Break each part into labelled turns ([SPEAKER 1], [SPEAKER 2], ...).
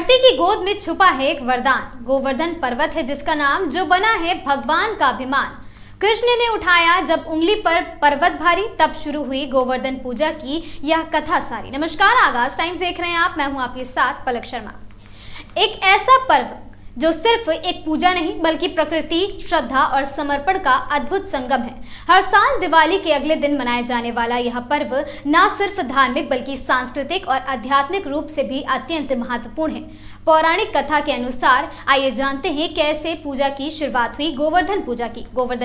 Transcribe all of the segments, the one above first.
[SPEAKER 1] धरती की गोद में छुपा है एक वरदान। गोवर्धन पर्वत है जिसका नाम जो बना है भगवान का अभिमान। कृष्ण ने उठाया जब उंगली पर पर्वत भारी, तब शुरू हुई गोवर्धन पूजा की यह कथा सारी। नमस्कार, आगाज टाइम्स देख रहे हैं आप। मैं हूं आपके साथ पलक शर्मा। एक ऐसा पर्व जो सिर्फ एक पूजा नहीं बल्कि प्रकृति, श्रद्धा और समर्पण का अद्भुत संगम है। हर साल दिवाली के अगले दिन मनाया जाने वाला यह पर्व न सिर्फ धार्मिक बल्कि सांस्कृतिक और आध्यात्मिक रूप से भी अत्यंत महत्वपूर्ण है। पौराणिक कथा के अनुसार आइए जानते हैं कैसे पूजा की शुरुआत हुई। गोवर्धन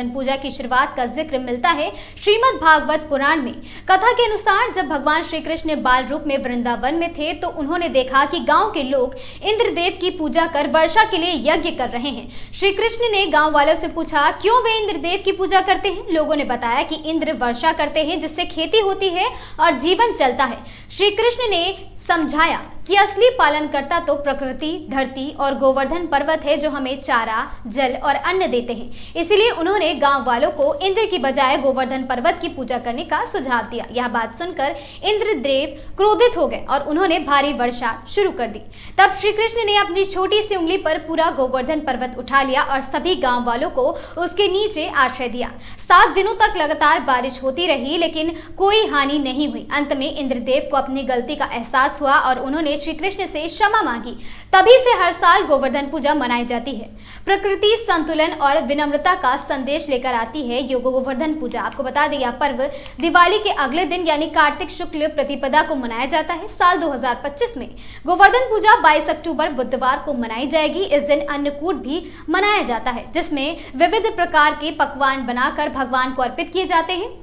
[SPEAKER 1] पूजा की शुरुआत का जिक्र मिलता है श्रीमद् भागवत पुराण में। कथा के अनुसार जब भगवान श्री कृष्ण बाल रूप में वृंदावन में थे तो उन्होंने देखा कि गांव के लोग इंद्रदेव की पूजा कर वर्षा के लिए यज्ञ कर रहे हैं। श्री कृष्ण ने गांव वालों से पूछा क्यों वे इंद्रदेव की पूजा करते हैं। लोगों ने बताया कि इंद्र वर्षा करते हैं जिससे खेती होती है और जीवन चलता है। श्री कृष्ण ने समझाया कि असली पालनकर्ता तो प्रकृति, धरती और गोवर्धन पर्वत है जो हमें चारा, जल और अन्न देते हैं। इसीलिए उन्होंने गांव वालों को इंद्र की बजाय गोवर्धन पर्वत की पूजा करने का सुझाव दिया। यह बात सुनकर इंद्रदेव क्रोधित हो गए और उन्होंने भारी वर्षा शुरू कर दी। तब श्री कृष्ण ने अपनी छोटी सी उंगली पर पूरा गोवर्धन पर्वत उठा लिया और सभी गाँव वालों को उसके नीचे आश्रय दिया। 7 दिनों तक लगातार बारिश होती रही लेकिन कोई हानि नहीं हुई। अंत में इंद्रदेव को अपनी गलती का एहसास हुआ और उन्होंने श्री कृष्ण से क्षमा मांगी। तभी से हर साल गोवर्धन पूजा मनाई जाती है। प्रकृति, संतुलन और विनम्रता का संदेश लेकर आती है ये गोवर्धन पूजा। आपको बता दें यह पर्व दिवाली के अगले दिन यानी कार्तिक शुक्ल प्रतिपदा को मनाया जाता है। साल 2025 में गोवर्धन पूजा 22 अक्टूबर बुधवार को मनाई जाएगी। इस दिन अन्नकूट भी मनाया जाता है जिसमें विविध प्रकार के पकवान बनाकर भगवान को अर्पित किए जाते हैं।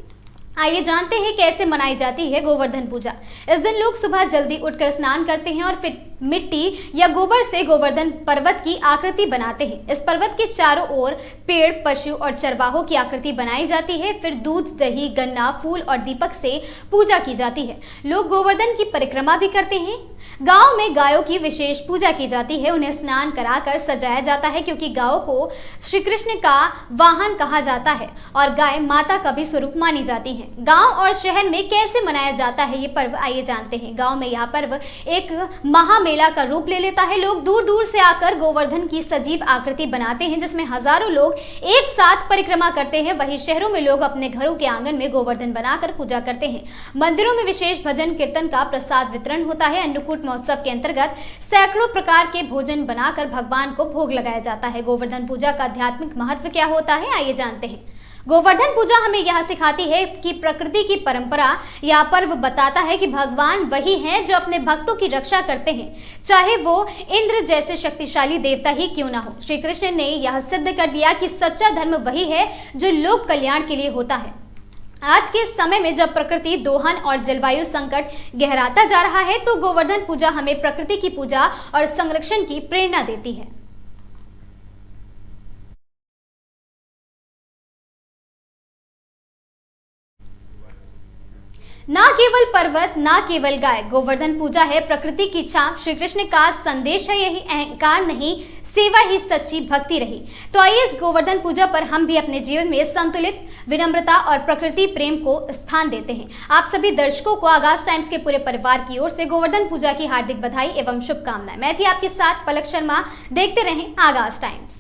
[SPEAKER 1] आइए जानते हैं कैसे मनाई जाती है गोवर्धन पूजा। इस दिन लोग सुबह जल्दी उठकर स्नान करते हैं और फिर मिट्टी या गोबर से गोवर्धन पर्वत की आकृति बनाते हैं। इस पर्वत के चारों ओर पेड़, पशु और चरवाहों की आकृति बनाई जाती है। फिर दूध, दही, गन्ना, फूल और दीपक से पूजा की जाती है। लोग गोवर्धन की परिक्रमा भी करते हैं। गांव में गायों की विशेष पूजा की जाती है। उन्हें स्नान कराकर सजाया जाता है क्योंकि गायों को श्री कृष्ण का वाहन कहा जाता है और गाय माता का भी स्वरूप मानी जाती है। गांव और शहर में कैसे मनाया जाता है ये पर्व, आइए जानते हैं। गांव में यह पर्व एक महामेला का रूप ले लेता है। लोग दूर दूर से आकर गोवर्धन की सजीव आकृति बनाते हैं जिसमें हजारों लोग एक साथ परिक्रमा करते हैं। वहीं शहरों में लोग अपने घरों के आंगन में गोवर्धन बनाकर पूजा करते हैं। मंदिरों में विशेष भजन कीर्तन का प्रसाद वितरण होता है। अन्नकूट महोत्सव के अंतर्गत सैकड़ों प्रकार के भोजन बनाकर भगवान को भोग लगाया जाता है। गोवर्धन पूजा का आध्यात्मिक महत्व क्या होता है, आइए जानते हैं। गोवर्धन पूजा हमें यह सिखाती है कि प्रकृति की परंपरा यह पर्व बताता है कि भगवान वही हैं जो अपने भक्तों की रक्षा करते हैं, चाहे वो इंद्र जैसे शक्तिशाली देवता ही क्यों ना हो। श्री कृष्ण ने यह सिद्ध कर दिया कि सच्चा धर्म वही है जो लोक कल्याण के लिए होता है। आज के समय में जब प्रकृति, दोहन और जलवायु संकट गहराता जा रहा है तो गोवर्धन पूजा हमें प्रकृति की पूजा और संरक्षण की प्रेरणा देती है। ना केवल पर्वत, ना केवल गाय, गोवर्धन पूजा है प्रकृति की छाप। श्री कृष्ण का संदेश है यही, अहंकार नहीं, सेवा ही सच्ची भक्ति रही। तो आइए इस गोवर्धन पूजा पर हम भी अपने जीवन में संतुलित, विनम्रता और प्रकृति प्रेम को स्थान देते हैं। आप सभी दर्शकों को आगाज टाइम्स के पूरे परिवार की ओर से गोवर्धन पूजा की हार्दिक बधाई एवं शुभकामनाएं। मैं थी आपके साथ पलक शर्मा। देखते रहें आगाज टाइम्स।